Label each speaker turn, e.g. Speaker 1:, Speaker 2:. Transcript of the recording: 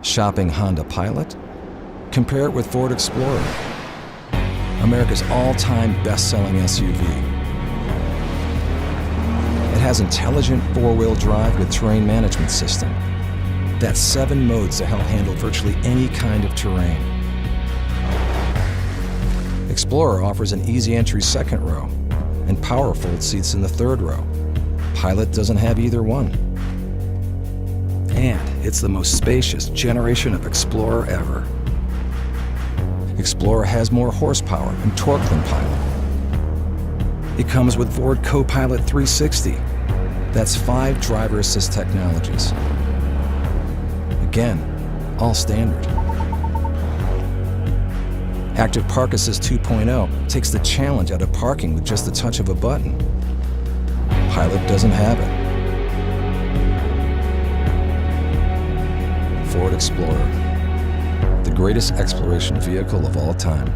Speaker 1: Shopping Honda Pilot? Compare it with Ford Explorer, America's all-time best-selling SUV. It has intelligent four-wheel drive with terrain management system. That's 7 modes to help handle virtually any kind of terrain. Explorer offers an easy entry second row and power fold seats in the third row. Pilot doesn't have either one. And it's the most spacious generation of Explorer ever. Explorer has more horsepower and torque than Pilot. It comes with Ford Co-Pilot 360. That's 5 driver assist technologies. Again, all standard. Active Park Assist 2.0 takes the challenge out of parking with just the touch of a button. Pilot doesn't have it. Ford Explorer, the greatest exploration vehicle of all time.